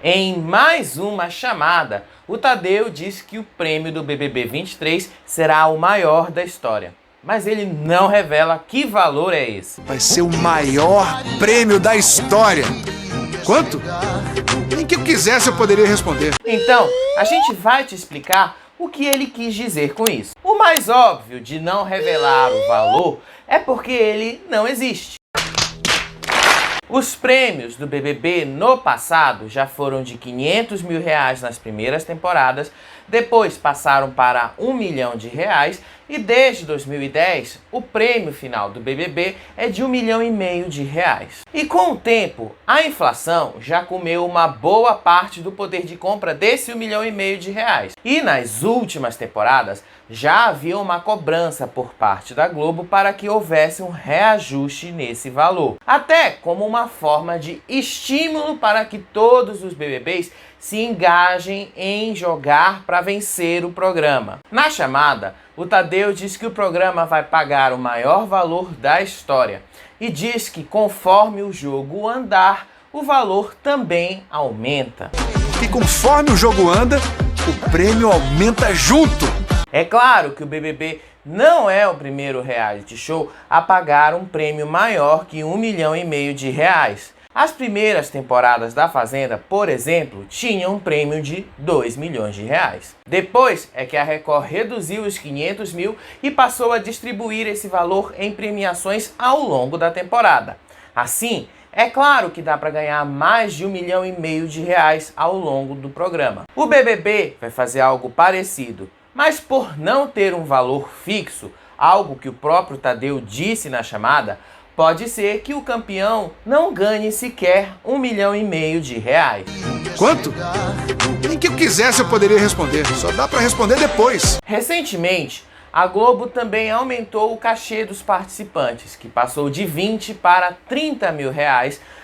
Em mais uma chamada, o Tadeu disse que o prêmio do BBB 23 será o maior da história. Mas ele não revela que valor é esse. Vai ser o maior prêmio da história. Quanto? Nem que eu quisesse eu poderia responder. Então, a gente vai te explicar o que ele quis dizer com isso. O mais óbvio de não revelar o valor é porque ele não existe. Os prêmios do BBB no passado já foram de R$500 mil nas primeiras temporadas, depois passaram para R$1 milhão e desde 2010 o prêmio final do BBB é de R$1,5 milhão. E com o tempo, a inflação já comeu uma boa parte do poder de compra desse R$1,5 milhão. E nas últimas temporadas já havia uma cobrança por parte da Globo para que houvesse um reajuste nesse valor, até como uma forma de estímulo para que todos os BBBs se engajem em jogar para vencer o programa. Na chamada, o Tadeu diz que o programa vai pagar o maior valor da história e diz que conforme o jogo andar, o valor também aumenta. E conforme o jogo anda, o prêmio aumenta junto. É claro que o BBB não é o primeiro reality show a pagar um prêmio maior que R$1,5 milhão. As primeiras temporadas da Fazenda, por exemplo, tinham um prêmio de R$2 milhões. Depois é que a Record reduziu os 500 mil e passou a distribuir esse valor em premiações ao longo da temporada. Assim, é claro que dá para ganhar mais de R$1,5 milhão ao longo do programa. O BBB vai fazer algo parecido, mas por não ter um valor fixo, algo que o próprio Tadeu disse na chamada, pode ser que o campeão não ganhe sequer R$1,5 milhão. Quanto? Nem que eu quisesse eu poderia responder. Só dá para responder depois. Recentemente, a Globo também aumentou o cachê dos participantes, que passou de R$20 para R$30 mil,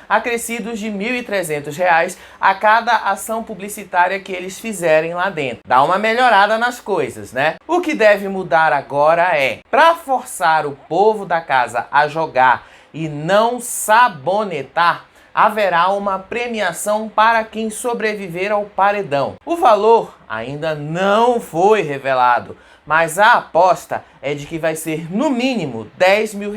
acrescidos de R$1.300 a cada ação publicitária que eles fizerem lá dentro. Dá uma melhorada nas coisas, né? O que deve mudar agora é, para forçar o povo da casa a jogar e não sabonetar, haverá uma premiação para quem sobreviver ao paredão. O valor ainda não foi revelado, mas a aposta é de que vai ser no mínimo R$10 mil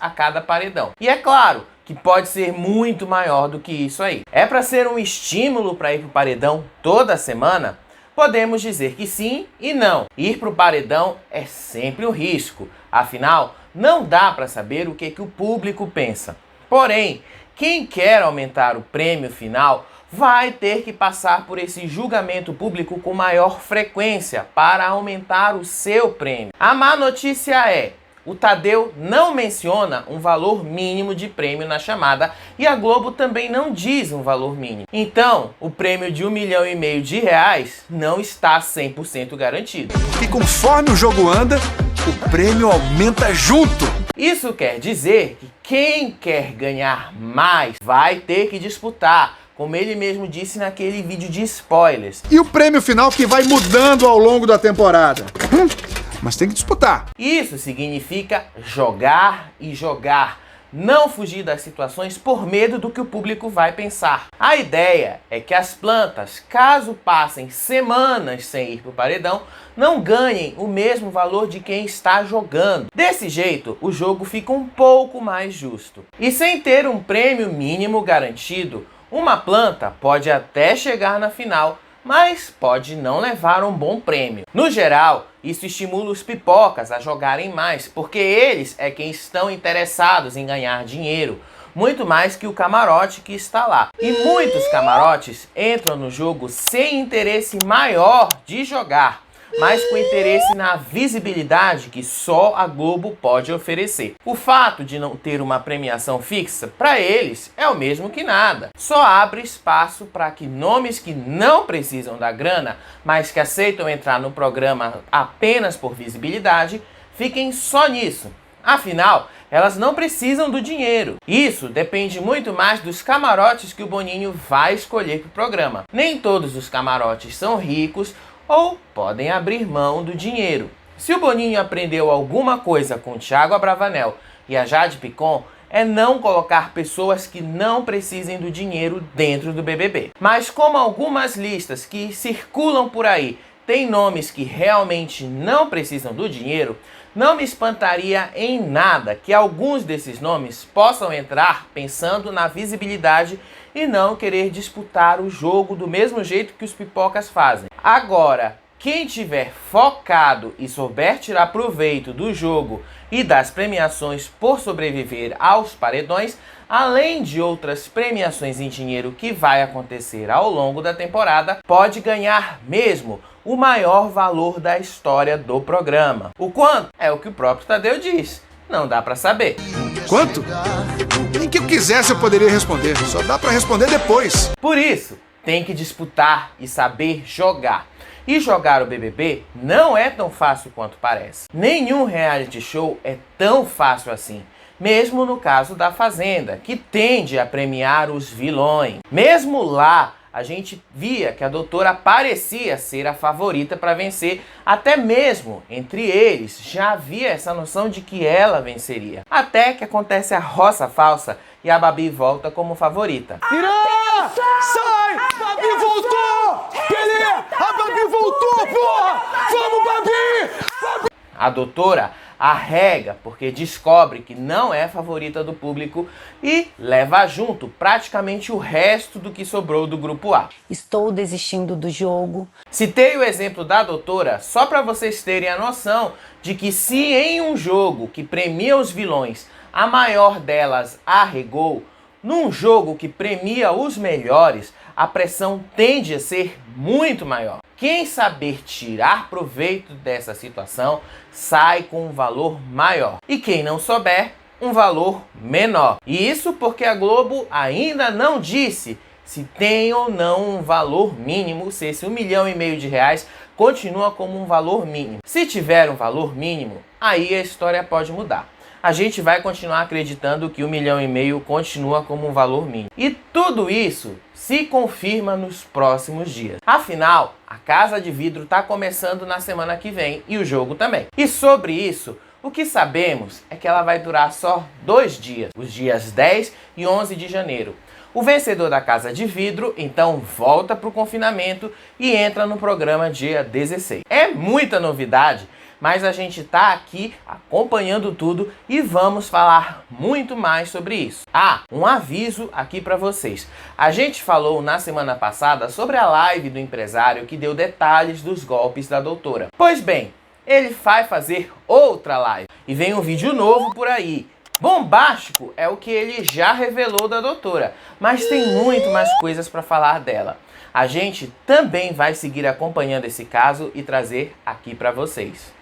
a cada paredão. E é claro que pode ser muito maior do que isso aí. É para ser um estímulo para ir pro paredão toda semana? Podemos dizer que sim e não. Ir pro paredão é sempre um risco. Afinal, não dá para saber o que o público pensa. Porém, quem quer aumentar o prêmio final vai ter que passar por esse julgamento público com maior frequência para aumentar o seu prêmio. A má notícia é: o Tadeu não menciona um valor mínimo de prêmio na chamada e a Globo também não diz um valor mínimo. Então, o prêmio de R$1,5 milhão não está 100% garantido. E conforme o jogo anda, o prêmio aumenta junto. Isso quer dizer que quem quer ganhar mais vai ter que disputar, como ele mesmo disse naquele vídeo de spoilers. E o prêmio final que vai mudando ao longo da temporada. Mas tem que disputar. Isso significa jogar e jogar, não fugir das situações por medo do que o público vai pensar. A ideia é que as plantas, caso passem semanas sem ir para o paredão, não ganhem o mesmo valor de quem está jogando. Desse jeito, o jogo fica um pouco mais justo. E sem ter um prêmio mínimo garantido, uma planta pode até chegar na final, mas pode não levar um bom prêmio. No geral, isso estimula os pipocas a jogarem mais, porque eles é quem estão interessados em ganhar dinheiro, muito mais que o camarote que está lá. E muitos camarotes entram no jogo sem interesse maior de jogar, mas com interesse na visibilidade que só a Globo pode oferecer. O fato de não ter uma premiação fixa, para eles, é o mesmo que nada. Só abre espaço para que nomes que não precisam da grana, mas que aceitam entrar no programa apenas por visibilidade, fiquem só nisso. Afinal, elas não precisam do dinheiro. Isso depende muito mais dos camarotes que o Boninho vai escolher para o programa. Nem todos os camarotes são ricos ou podem abrir mão do dinheiro. Se o Boninho aprendeu alguma coisa com o Thiago Abravanel e a Jade Picon, é não colocar pessoas que não precisem do dinheiro dentro do BBB. Mas como algumas listas que circulam por aí têm nomes que realmente não precisam do dinheiro, não me espantaria em nada que alguns desses nomes possam entrar pensando na visibilidade e não querer disputar o jogo do mesmo jeito que os pipocas fazem. Agora, quem tiver focado e souber tirar proveito do jogo e das premiações por sobreviver aos paredões, além de outras premiações em dinheiro que vai acontecer ao longo da temporada, pode ganhar mesmo o maior valor da história do programa. O quanto? É o que o próprio Tadeu diz. Não dá pra saber. Quanto? Nem que eu quisesse eu poderia responder. Só dá pra responder depois. Por isso, tem que disputar e saber jogar. E jogar o BBB não é tão fácil quanto parece. Nenhum reality show é tão fácil assim. Mesmo no caso da Fazenda, que tende a premiar os vilões. Mesmo lá, a gente via que a doutora parecia ser a favorita para vencer. Até mesmo entre eles já havia essa noção de que ela venceria. Até que acontece a roça falsa e a Babi volta como favorita. Irã! Sai! Babi voltou! Pelé! A Babi voltou, porra! Vamos, Babi! A doutora arrega porque descobre que não é favorita do público e leva junto praticamente o resto do que sobrou do grupo A. Estou desistindo do jogo. Citei o exemplo da doutora só para vocês terem a noção de que se em um jogo que premia os vilões a maior delas arregou, num jogo que premia os melhores, a pressão tende a ser muito maior. Quem saber tirar proveito dessa situação sai com um valor maior. E quem não souber, um valor menor. E isso porque a Globo ainda não disse se tem ou não um valor mínimo, se esse R$1,5 milhão continua como um valor mínimo. Se tiver um valor mínimo, aí a história pode mudar. A gente vai continuar acreditando que R$1,5 milhão continua como um valor mínimo. E tudo isso se confirma nos próximos dias. Afinal, a Casa de Vidro está começando na semana que vem e o jogo também. E sobre isso, o que sabemos é que ela vai durar só 2 dias, os dias 10 e 11 de janeiro. O vencedor da Casa de Vidro, então, volta para o confinamento e entra no programa dia 16. É muita novidade, mas a gente está aqui acompanhando tudo e vamos falar muito mais sobre isso. Ah, um aviso aqui para vocês. A gente falou na semana passada sobre a live do empresário que deu detalhes dos golpes da doutora. Pois bem, ele vai fazer outra live e vem um vídeo novo por aí. Bombástico é o que ele já revelou da doutora, mas tem muito mais coisas para falar dela. A gente também vai seguir acompanhando esse caso e trazer aqui para vocês.